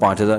5,000,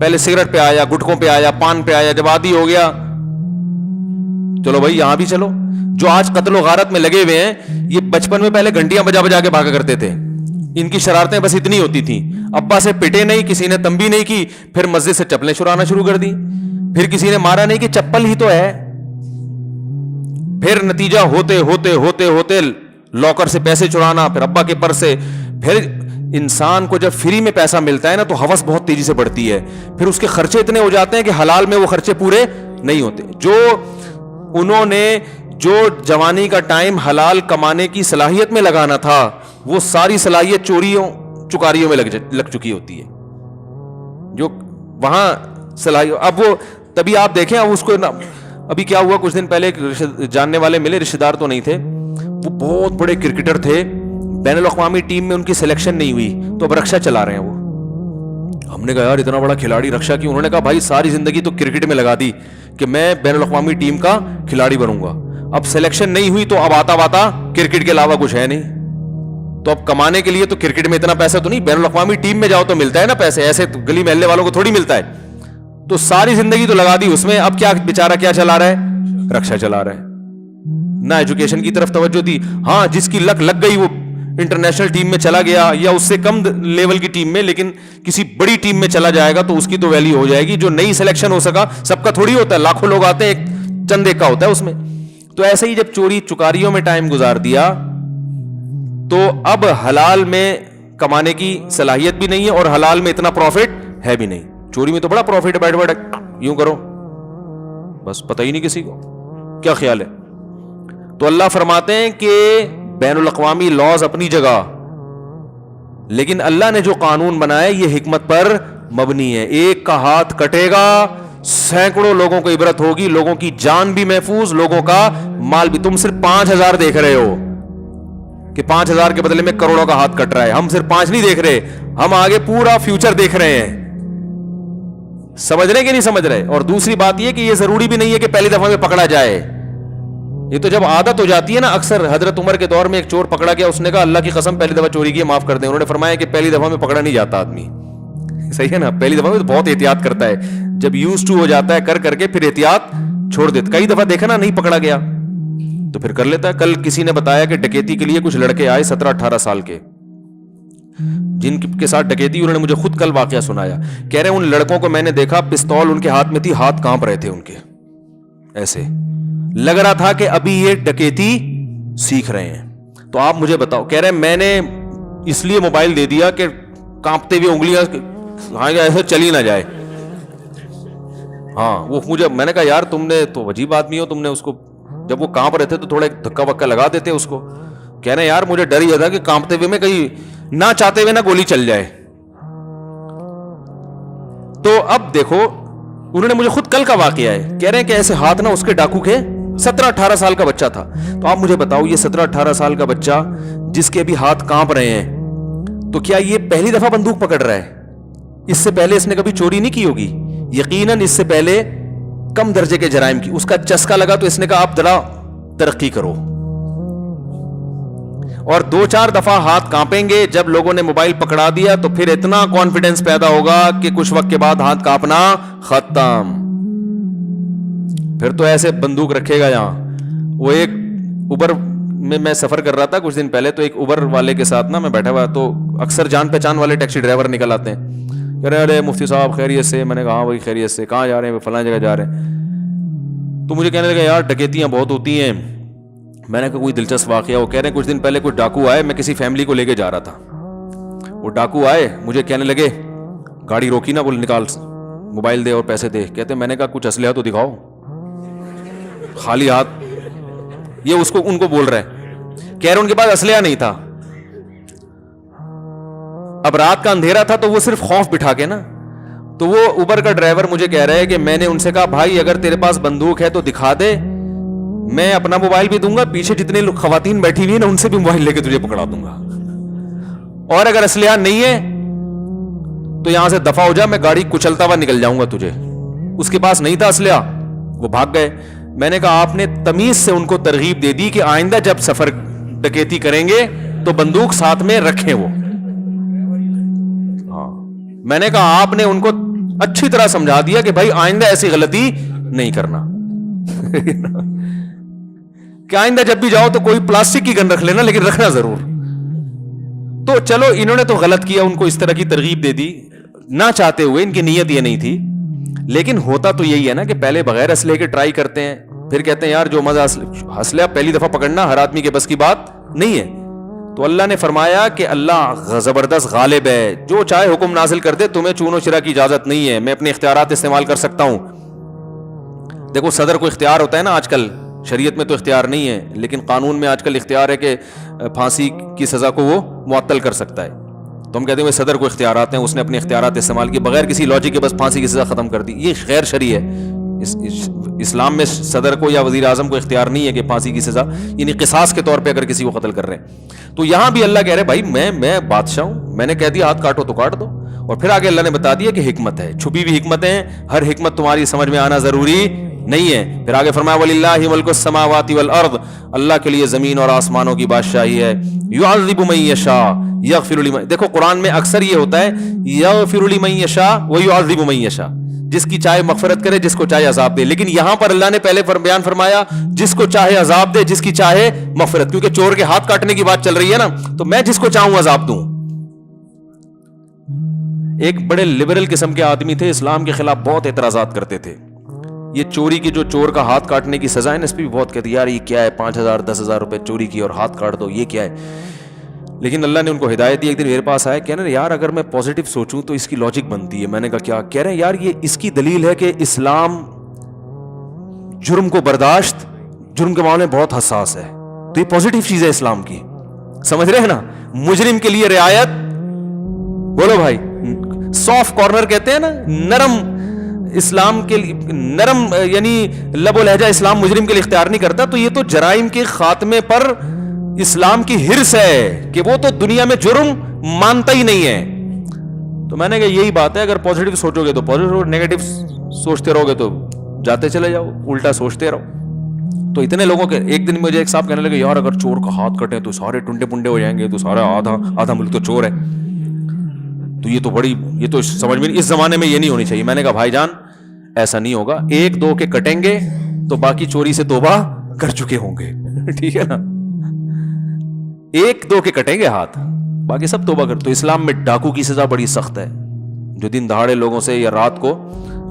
پہلے سگریٹ پہ آیا, گٹکوں پہ آیا, پان پہ آیا, جب عادی ہو گیا چلو بھائی یہاں بھی چلو. جو آج قتل و غارت میں لگے ہوئے ہیں یہ بچپن میں پہلے گھنٹیاں بجا بجا کے بھاگا کرتے تھے. ان کی شرارتیں بس اتنی ہوتی تھیں, ابا سے پٹے نہیں, کسی نے تنبیہ نہیں کی, پھر مسجد سے چپلیں چرانا شروع کر دی, پھر کسی نے مارا نہیں کہ چپل ہی تو ہے, پھر نتیجہ ہوتے ہوتے ہوتے ہوتے لاکر سے پیسے چرانا, پھر ابا کے پر سے. پھر انسان کو جب فری میں پیسہ ملتا ہے نا تو ہوس بہت تیزی سے بڑھتی ہے, پھر اس کے خرچے اتنے ہو جاتے ہیں کہ حلال میں وہ خرچے پورے نہیں ہوتے. جو انہوں نے جو جوانی کا ٹائم حلال کمانے کی صلاحیت میں لگانا تھا وہ ساری صلاحیت چوریوں چکاریوں میں لگ چکی ہوتی ہے. جو وہاں صلاحیت, اب وہ تبھی آپ دیکھیں اب اس کو ابھی کیا ہوا, کچھ دن پہلے ایک جاننے والے ملے, رشتہ دار تو نہیں تھے, وہ بہت بڑے کرکٹر تھے, بین الاقوامی ٹیم میں ان کی سلیکشن نہیں ہوئی تو اب رکشا چلا رہے ہیں وہ. ہم نے کہا یار اتنا بڑا کھلاڑی رکشا کی؟ انہوں نے کہا بھائی ساری زندگی تو کرکٹ میں لگا دی کہ میں بین الاقوامی ٹیم کا کھلاڑی بنوں گا, اب سلیکشن نہیں ہوئی تو اب آتا کرکٹ کے علاوہ کچھ ہے نہیں, تو اب کمانے کے لیے تو کرکٹ میں اتنا پیسہ تو نہیں, بین الاقوامی ٹیم میں جاؤ تو ملتا ہے نا پیسے, ایسے گلی محلے والوں کو تھوڑی ملتا ہے. تو ساری زندگی تو لگا دی اس میں, اب کیا بیچارہ کیا چلا رہا ہے, رکشا چلا رہا ہے. نہ ایجوکیشن کی طرف توجہ دی. ہاں جس کی لگ گئی وہ انٹرنیشنل ٹیم میں چلا گیا یا اس سے کم لیول کی ٹیم میں, لیکن کسی بڑی ٹیم میں چلا جائے گا تو اس کی تو ویلیو ہو جائے گی. جو نہیں سلیکشن ہو سکا, سب کا تھوڑی ہوتا ہے, لاکھوں لوگ آتے ہیں, ایک چند ایک کا ہوتا ہے اس میں. تو ایسے ہی جب چوری چکاریوں میں ٹائم گزار دیا تو اب حلال میں کمانے کی صلاحیت بھی نہیں ہے اور حلال میں اتنا پروفٹ ہے بھی نہیں. چوری میں تو بڑا پروفٹ ہے, بیٹھ یوں کرو بس پتہ ہی نہیں کسی کو کیا خیال ہے. تو اللہ فرماتے ہیں کہ بین الاقوامی لاز اپنی جگہ, لیکن اللہ نے جو قانون بنایا یہ حکمت پر مبنی ہے. ایک کا ہاتھ کٹے گا سینکڑوں لوگوں کو عبرت ہوگی, لوگوں کی جان بھی محفوظ, لوگوں کا مال بھی. تم صرف 5,000 دیکھ رہے ہو کہ 5,000 کے بدلے میں کروڑوں کا ہاتھ کٹ رہا ہے, ہم صرف 5 نہیں دیکھ رہے, ہم آگے پورا فیوچر دیکھ رہے ہیں. سمجھ رہے کہ نہیں سمجھ رہے؟ اور دوسری بات یہ کہ یہ ضروری بھی نہیں ہے کہ پہلی دفعہ میں پکڑا جائے, یہ تو جب عادت ہو جاتی ہے نا. اکثر حضرت عمر کے دور میں ایک چور پکڑا گیا, اس نے کہا اللہ کی قسم پہلی دفعہ چوری کی معاف کر دیں. انہوں نے فرمایا کہ پہلی دفعہ میں پکڑا نہیں جاتا آدمی, صحیح ہے نا, پہلی دفعہ میں تو بہت احتیاط کرتا ہے, جب یوز ٹو ہو جاتا ہے کر کے پھر احتیاط چھوڑ دیتا. کئی دفعہ دیکھا نا نہیں پکڑا گیا تو پھر کر لیتا ہے. کل کسی نے بتایا کہ ڈکیتی کے لیے کچھ لڑکے آئے 17-18 سال کے, جن کے ساتھ ڈکیتی, انہوں نے مجھے خود کل واقعہ سنایا. کہہ رہے ہیں ان لڑکوں کو میں نے دیکھا, پستول ان کے ہاتھ میں تھی, ہاتھ کانپ رہے تھے ان کے, ایسے لگ رہا تھا کہ ابھی یہ ڈکیتی سیکھ رہے ہیں. تو آپ مجھے بتاؤ, کہہ رہے ہیں میں نے اس لیے موبائل دے دیا کہ کانپتے ہوئے انگلیاں ایسے چلی نہ جائے. ہاں وہ مجھے, میں نے کہا یار تم نے تو عجیب آدمی ہو, تم نے اس کو جب وہ کانپ رہے تھے تو تھوڑا ایک دھکا وکا لگا دیتے اس کو. کہہ رہے ہیں یار مجھے ڈر یہ تھا کہ کانپتے ہوئے میں کہیں نہ چاہتے ہوئے نہ گولی چل جائے. تو اب دیکھو انہوں نے مجھے خود کل کا واقعہ ہے, کہہ رہے ہیں کہ ایسے ہاتھ نہ اس کے ڈاکو کے, 17-18 سال کا بچہ تھا. تو آپ مجھے بتاؤ یہ 17-18 سال کا بچہ جس کے بھی ہاتھ کانپ رہے ہیں, تو کیا یہ پہلی دفعہ بندوق پکڑ رہا ہے؟ اس سے پہلے اس نے کبھی چوری نہیں کی ہوگی, یقیناً اس سے پہلے کم درجے کے جرائم کی. اس کا چسکا لگا تو اس نے کہا آپ ذرا ترقی کرو, اور 2-4 دفعہ ہاتھ کانپیں گے. جب لوگوں نے موبائل پکڑا دیا تو پھر اتنا کانفیڈنس پیدا ہوگا کہ کچھ وقت کے بعد ہاتھ کانپنا ختم. پھر تو ایسے بندوق رکھے گا یہاں. وہ ایک اوبر میں سفر کر رہا تھا کچھ دن پہلے, تو ایک اوبر والے کے ساتھ نا میں بیٹھا ہوا, تو اکثر جان پہچان والے ٹیکسی ڈرائیور نکل آتے ہیں, کہہ رہے ارے مفتی صاحب خیریت سے؟ میں نے کہا ہاں وہی خیریت سے. کہاں جا رہے ہیں؟ فلاں جگہ جا رہے ہیں. تو مجھے کہنے لگا یار ڈکیتیاں بہت ہوتی ہیں. میں نے کہا کوئی دلچسپ واقعہ؟ وہ کہہ رہے ہیں کچھ دن پہلے کوئی ڈاکو آئے, میں کسی فیملی کو لے کے جا رہا تھا. وہ ڈاکو آئے, مجھے کہنے لگے, گاڑی روکی نا, بول نکال موبائل دے اور پیسے دے. کہتے میں نے کہا کچھ اسلحہ تو دکھاؤ, خالی ہاتھ. یہ اس کو ان کو بول رہے ہیں, کہہ رہے ان کے پاس اسلحہ نہیں تھا. اب رات کا اندھیرا تھا تو وہ صرف خوف بٹھا کے نا, تو وہ اوبر کا ڈرائیور مجھے کہہ رہا ہے کہ میں نے ان سے کہا بھائی اگر تیرے پاس بندوق ہے تو دکھا دے, میں اپنا موبائل بھی دوں گا, پیچھے جتنے لوگ خواتین بیٹھی ہوئی ہیں نا ان سے بھی موبائل لے کے تجھے پکڑا دوں گا, اور اگر اسلحہ نہیں ہے تو یہاں سے دفع ہو جا, میں گاڑی کچلتا ہوا نکل جاؤں گا تجھے. اس کے پاس نہیں تھا اسلحہ, وہ بھاگ گئے. میں نے کہا آپ نے تمیز سے ان کو ترغیب دے دی کہ آئندہ جب سفر ڈکیتی کریں گے تو بندوق ساتھ میں رکھیں. وہ ہاں میں نے کہا آپ نے ان کو اچھی طرح سمجھا دیا کہ بھائی آئندہ ایسی غلطی نہیں کرنا کہ آئندہ جب بھی جاؤ تو کوئی پلاسٹک کی گن رکھ لینا، لیکن رکھنا ضرور. تو چلو انہوں نے تو غلط کیا، ان کو اس طرح کی ترغیب دے دی نہ چاہتے ہوئے، ان کی نیت یہ نہیں تھی. لیکن ہوتا تو یہی ہے نا کہ پہلے بغیر اسلحے کے ٹرائی کرتے ہیں، پھر کہتے ہیں یار جو مزہ اسلحہ پہلی دفعہ پکڑنا ہر آدمی کے بس کی بات نہیں ہے. تو اللہ نے فرمایا کہ اللہ زبردست غالب ہے، جو چاہے حکم نازل کر دے، تمہیں چون و چرا کی اجازت نہیں ہے، میں اپنے اختیارات استعمال کر سکتا ہوں. دیکھو صدر کو اختیار ہوتا ہے نا آج کل، شریعت میں تو اختیار نہیں ہے، لیکن قانون میں آج کل اختیار ہے کہ پھانسی کی سزا کو وہ معطل کر سکتا ہے. تو ہم کہتے ہیں صدر کو اختیارات ہیں، اس نے اپنے اختیارات استعمال کیے بغیر کسی لاجک کے، بس پھانسی کی سزا ختم کر دی. یہ غیر شرعی ہے. اسلام میں صدر کو یا وزیر اعظم کو اختیار نہیں ہے کہ پھانسی کی سزا، یعنی قصاص کے طور پہ اگر کسی کو قتل کر رہے ہیں. تو یہاں بھی اللہ کہہ رہے بھائی میں بادشاہ ہوں، میں نے کہہ دیا ہاتھ کاٹو تو کاٹ دو. اور پھر آگے اللہ نے بتا دیا کہ حکمت ہے، چھپی ہوئی حکمتیں، ہر حکمت تمہاری سمجھ میں آنا ضروری نہیں ہے. پھر آگے فرمایا وَلِلَّهِ مُلْكُ السَّمَاوَاتِ وَالْأَرْضِ، اللہ کے لیے زمین اور آسمانوں کی بادشاہی ہے. يُعَذِّبُ مَن يَشَاءُ يَغْفِرُ لِمَن، دیکھو قرآن میں اکثر یہ ہوتا ہے يَغْفِرُ لِمَن يَشَاءُ وَيُعَذِّبُ مَن يَشَاءُ، جس کی چاہے مغفرت کرے، جس کو چاہے عذاب دے. لیکن یہاں پر اللہ نے پہلے بیان فرمایا جس کو چاہے عذاب دے، جس کی چاہے مغفرت، کیونکہ چور کے ہاتھ کاٹنے کی بات چل رہی ہے نا، تو میں جس کو چاہوں عذاب دوں. ایک بڑے لبرل قسم کے آدمی تھے، اسلام کے خلاف بہت اعتراضات کرتے تھے. یہ چوری کی جو چور کا ہاتھ کاٹنے کی سزا ہے نا، اس پہ بھی بہت کہتے یار یہ کیا ہے، 5,000 10,000 روپے چوری کی اور ہاتھ کاٹ دو، یہ کیا ہے. لیکن اللہ نے ان کو ہدایت دی. ایک دن میرے پاس آئے، کہہ رہے یار اگر میں پازیٹیو سوچوں تو اس کی لاجک بنتی ہے. میں نے کہا کیا؟ کہہ رہے ہیں یار یہ اس کی دلیل ہے کہ اسلام جرم کو برداشت، جرم کے معاملے میں بہت حساس ہے. تو یہ پازیٹیو چیز ہے اسلام کی، سمجھ رہے ہیں نا. مجرم کے لیے رعایت، بولو بھائی، سافٹ کارنر کہتے ہیں نا، نرم اسلام کے لیے، نرم یعنی لب و لہجہ اسلام مجرم کے لیے اختیار نہیں کرتا. تو یہ تو جرائم کے خاتمے پر اسلام کی ہرس ہے کہ وہ تو دنیا میں جرم مانتا ہی نہیں ہے. تو میں نے کہا یہی بات ہے، اگر پازیٹیو سوچو گے تو پازیٹیو، نیگیٹو سوچتے رہو گے تو جاتے چلے جاؤ، الٹا سوچتے رہو. تو اتنے لوگوں کے ایک دن مجھے ایک صاحب کہنے لگے یار اگر چور کا ہاتھ کٹے تو سارے ٹنڈے پنڈے ہو جائیں گے، تو سارا آدھا ملک تو چور ہے. تو یہ تو بڑی، یہ تو سمجھ میں اس زمانے میں یہ نہیں ہونی چاہیے. میں نے کہا بھائی جان ایسا نہیں ہوگا، ایک دو کے کٹیں گے تو باقی چوری سے توبہ کر چکے ہوں گے. ٹھیک ہے نا، ایک دو کے کٹیں گے ہاتھ، باقی سب توبہ کر. تو اسلام میں ڈاکو کی سزا بڑی سخت ہے، جو دن دہاڑے لوگوں سے یا رات کو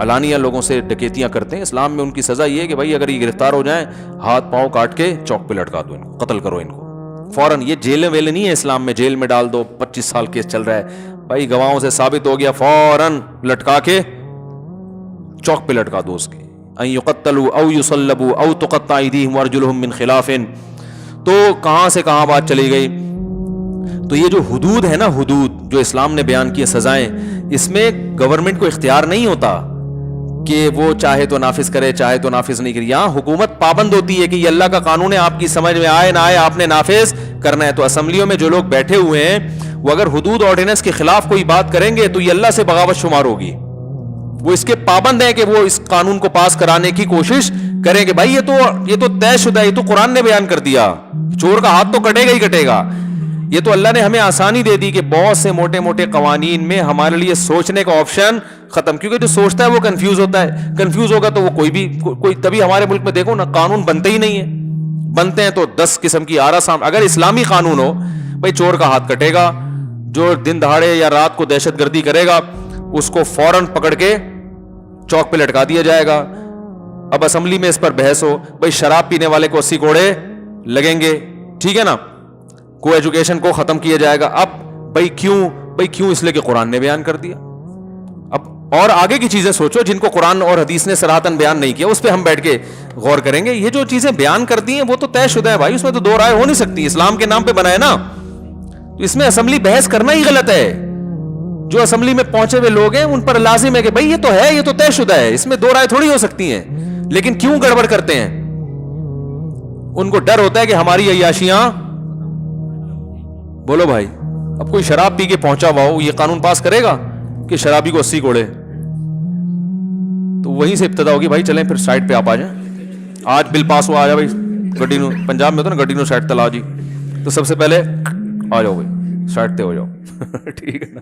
علانیہ لوگوں سے ڈکیتیاں کرتے ہیں. اسلام میں ان کی سزا یہ ہے کہ بھائی اگر یہ گرفتار ہو جائیں، ہاتھ پاؤں کاٹ کے چوک پہ لٹکا دو، ان کو قتل کرو ان کو فوراً. یہ جیلیں ویلے نہیں ہے اسلام میں، جیل میں ڈال دو، 25 سال کیس چل رہا ہے بھائی، گواہوں سے ثابت ہو گیا، فوراً لٹکا کے چوک پہ لٹکا دو اس کے. ان یقتلوا او یصلبوا او تقطع ایدیہم وارجلہم من خلاف. تو کہاں سے کہاں بات چلی گئی. تو یہ جو حدود ہے نا، حدود جو اسلام نے بیان کی سزائیں، اس میں گورنمنٹ کو اختیار نہیں ہوتا کہ وہ چاہے تو نافذ کرے، چاہے تو نافذ نہیں کرے. یہاں حکومت پابند ہوتی ہے کہ یہ اللہ کا قانون ہے، آپ کی سمجھ میں آئے نہ آئے آپ نے نافذ کرنا ہے. تو اسمبلیوں میں جو لوگ بیٹھے ہوئے ہیں وہ اگر حدود آرڈیننس کے خلاف کوئی بات کریں گے تو یہ اللہ سے بغاوت شمار ہوگی. وہ اس کے پابند ہیں کہ وہ اس قانون کو پاس کرانے کی کوشش کریں گے. بھائی یہ تو طے شدہ ہے، یہ تو قرآن نے بیان کر دیا، چور کا ہاتھ تو کٹے گا ہی کٹے گا. یہ تو اللہ نے ہمیں آسانی دے دی کہ بہت سے موٹے موٹے قوانین میں ہمارے لیے سوچنے کا آپشن ختم، کیونکہ جو سوچتا ہے وہ کنفیوز ہوتا ہے. کنفیوز ہوگا تو وہ کوئی تبھی ہمارے ملک میں دیکھو نا قانون بنتے ہی نہیں ہے، بنتے ہیں تو 10 قسم کی آرا سام. اگر اسلامی قانون ہو بھائی چور کا ہاتھ کٹے گا، جو دن دہاڑے یا رات کو دہشت گردی کرے گا اس کو فوراً پکڑ کے چوک پہ لٹکا دیا جائے گا. اب اسمبلی میں اس پر بحث ہو بھائی شراب پینے والے کو 80 کوڑے لگیں گے، ٹھیک ہے نا، کو ایجوکیشن کو ختم کیا جائے گا. اب بھائی کیوں؟ اس لیے کہ قرآن نے بیان کر دیا. اب اور آگے کی چیزیں سوچو جن کو قرآن اور حدیث نے صراحتاً بیان نہیں کیا، اس پہ ہم بیٹھ کے غور کریں گے. یہ جو چیزیں بیان کر دی ہیں وہ تو طے شدہ ہے بھائی، اس میں تو دو رائے ہو نہیں سکتی. اسلام کے نام پہ بنا ہے نا، تو اس میں اسمبلی بحث کرنا ہی غلط ہے. جو اسمبلی میں پہنچے ہوئے لوگ ہیں ان پر لازم ہے کہ بھائی یہ تو ہے، یہ تو طے شدہ ہے، اس میں دو رائے تھوڑی ہو سکتی ہیں. لیکن کیوں گڑبڑ کرتے ہیں؟ ان کو ڈر ہوتا ہے کہ ہماری عیاشیاں، بولو بھائی، اب کوئی شراب پی کے پہنچا ہوا ہو، یہ قانون پاس کرے گا کہ شرابی کو 80 کوڑے؟ تو وہیں سے ابتدا ہوگی بھائی چلیں پھر سائڈ پہ آپ آ جائیں. آج بل پاس ہوا، آ جا بھائی گڈی نو، پنجاب میں تو نا گڈی نو سائڈ تلا جی، تو سب سے پہلے آ جاؤ بھائی سائڈ تے ہو جاؤ. ٹھیک ہے نا.